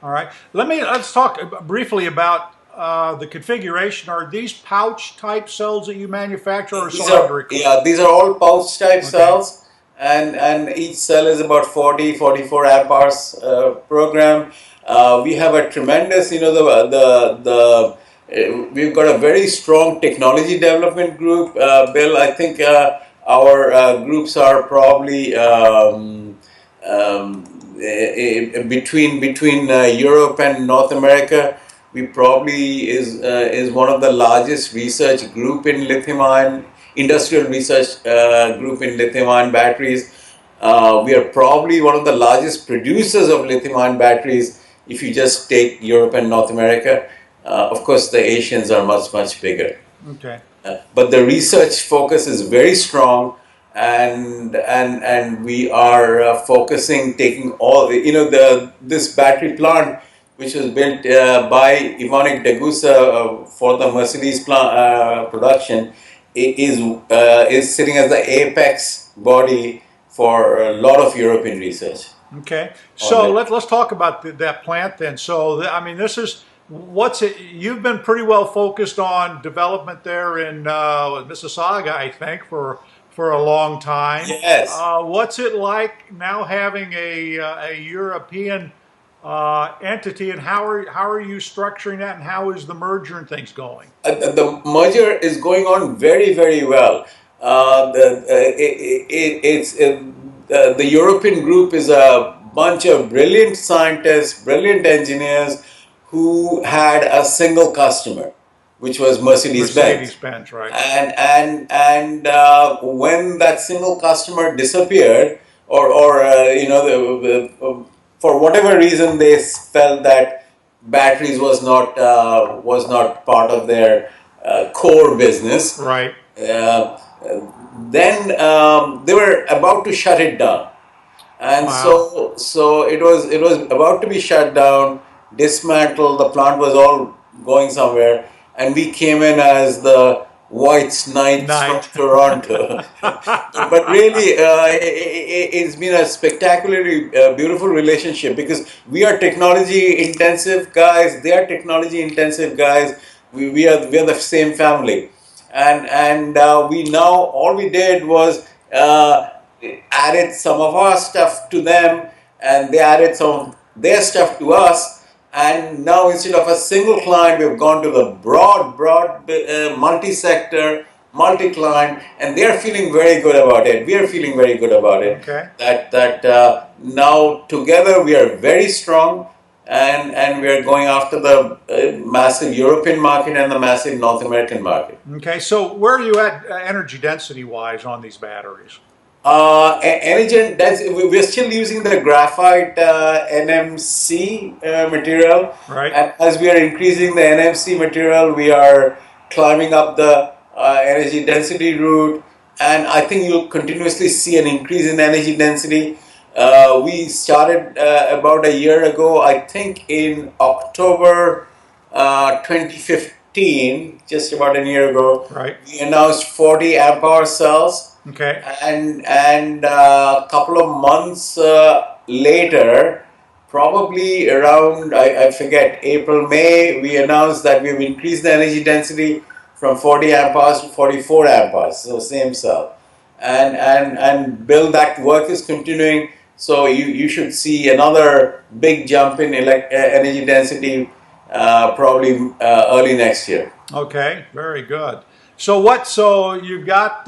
All right. Let's talk briefly about the configuration. Are these pouch type cells that you manufacture or cylindrical? These are all pouch type Okay. cells, and each cell is about 44 amp hours program. We have a tremendous, we've got a very strong technology development group. Bill, I think our groups are probably between Europe and North America. We probably is one of the largest research group in lithium ion industrial research group in lithium ion batteries. We are probably one of the largest producers of lithium ion batteries if you just take Europe and North America. Of course, the Asians are much bigger. Okay. But the research focus is very strong, and we are focusing, taking all this battery plant, which was built by Ivanek Degussa for the Mercedes production, is sitting as the apex body for a lot of European research Okay. on So that. let's talk about that plant then. So I mean, this is what's it? You've been pretty well focused on development there in Mississauga, I think, for a long time. Yes. What's it like now having a European entity, and how are you structuring that, and how is the merger and things going? The merger is going on very well. The European group is a bunch of brilliant scientists, brilliant engineers who had a single customer, which was Mercedes-Benz. Mercedes-Benz, right? And when that single customer disappeared, or for whatever reason they felt that batteries was not part of their core business, Right. uh, then they were about to shut it down, and Wow. so it was about to be shut down, dismantled. The plant was all going somewhere, and we came in as the white knights from Night. Toronto. But really, it's been a spectacularly beautiful relationship because we are technology intensive guys. They are technology intensive guys. We are the same family, and we now all we did was added some of our stuff to them, and they added some of their stuff to us. And now instead of a single client, we've gone to the broad multi-sector, multi-client, and they're feeling very good about it. We are feeling very good about it. Okay. That now together we are very strong, and we are going after the massive European market and the massive North American market. Okay. So where are you at energy density wise on these batteries? Energy, we're still using the graphite NMC material, Right. and as we are increasing the NMC material, we are climbing up the energy density route, and I think you'll continuously see an increase in energy density. We started about a year ago, I think in October 2015, just about a year ago, Right. we announced 40 amp hour cells, Okay. and a couple of months later, probably around I forget April May, we announced that we've increased the energy density from 40 amp hours to 44 amp hours, so same cell, and Bill, that work is continuing. So you should see another big jump in energy density probably early next year. Okay. Very good. So what? So you've got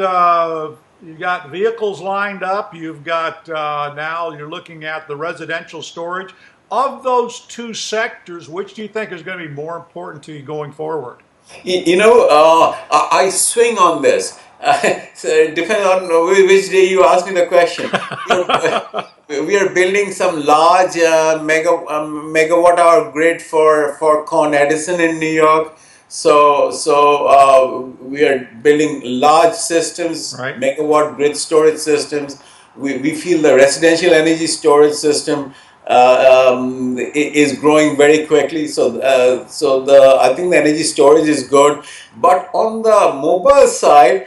vehicles lined up. You've got now you're looking at the residential storage. Of those two sectors, which do you think is going to be more important to you going forward? I swing on this. So depending on which day you ask me the question. We are building some large megawatt hour grid for Con Edison in New York. So we are building large systems, Right. megawatt grid storage systems. We feel the residential energy storage system is growing very quickly. So I think the energy storage is good. But on the mobile side,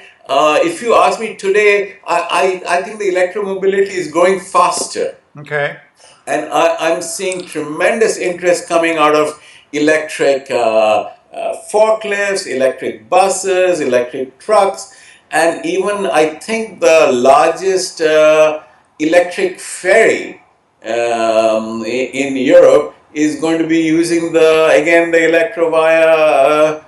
if you ask me today, I think the electromobility is growing faster. Okay. and I'm seeing tremendous interest coming out of electric forklifts, electric buses, electric trucks, and even I think the largest electric ferry in Europe is going to be using the Electrovaya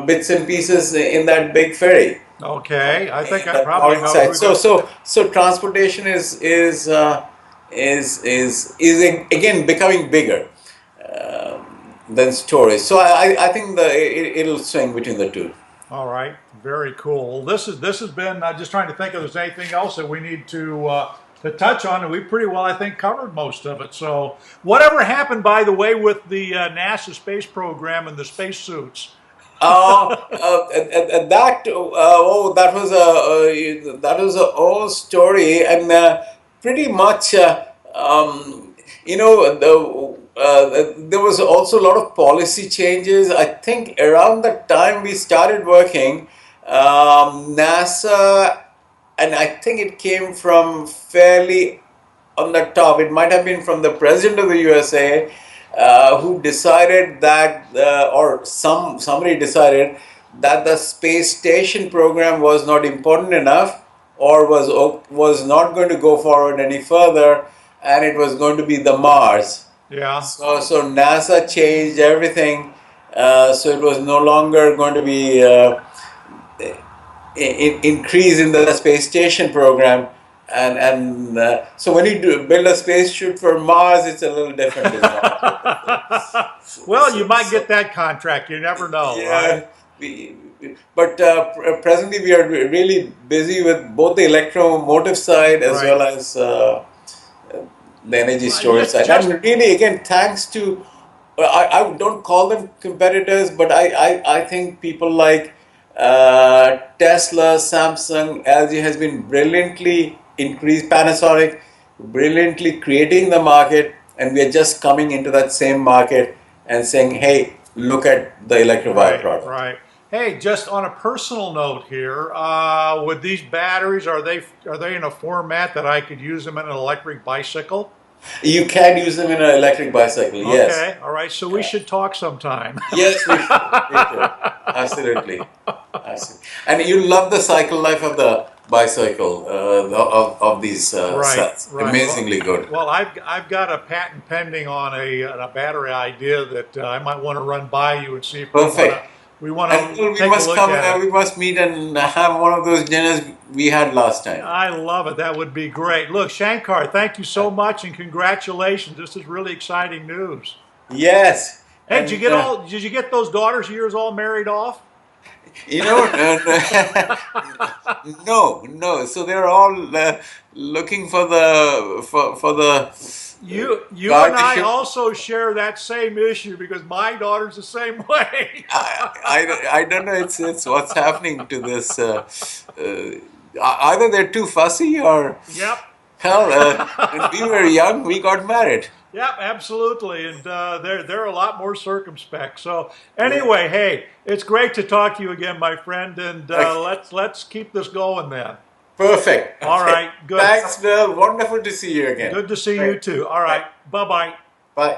bits and pieces in that big ferry. Okay, I think I The probably powering know side. who that. So transportation is again becoming bigger than storage. So I think it'll swing between the two. All right, very cool. This has been. Just trying to think if there's anything else that we need to touch on, and we pretty well, I think, covered most of it. So, whatever happened, by the way, with the NASA space program and the spacesuits? That was a old story, and pretty much there was also a lot of policy changes. I think around the time we started working, NASA, and I think it came from fairly on the top. It might have been from the president of the USA, who decided that, or somebody decided that the space station program was not important enough, or was not going to go forward any further, and it was going to be the Mars. Yeah. So NASA changed everything. So it was no longer going to be increase in the space station program, and so when you build a spaceship for Mars, it's a little different. Well, you might get that contract. You never know, right? Yeah, but presently we are really busy with both the electromotive side as Right. well as the energy Well, storage side. just And really, again, thanks to, I don't call them competitors, but I think people like Tesla, Samsung, LG has been brilliantly Panasonic, brilliantly creating the market, and we are just coming into that same market and saying, hey, look at the Electrovaya right, product. right. Hey, just on a personal note here, with these batteries, are they in a format that I could use them in an electric bicycle? You can use them in an electric bicycle, yes. Okay, all right. So we should talk sometime. Yes, we should. We should. Absolutely. Absolutely. And you love the cycle life of the bicycle, of these Right, sets. right. Amazingly good. Well, I've got a patent pending on a battery idea that I might want to run by you and see if Perfect. we want And to we take a must look come, at it. we must meet and have one of those dinners we had last time. I love it. That would be great. Look, Shankar, thank you so much and congratulations. This is really exciting news. Yes. Hey, And did you get those daughters of yours all married off? you know, no. So they're all looking for the You and I garden. also share that same issue because my daughter's the same way. I don't know. It's what's happening to this. Either they're too fussy, or Yep. hell, when we were young, we got married. Yep, absolutely, and they're a lot more circumspect. So anyway, hey, it's great to talk to you again, my friend, and let's keep this going then. Perfect. All Okay. right, good. Thanks, Bill. Wonderful to see you again. Good to see you Great. too. All right, bye bye. Bye.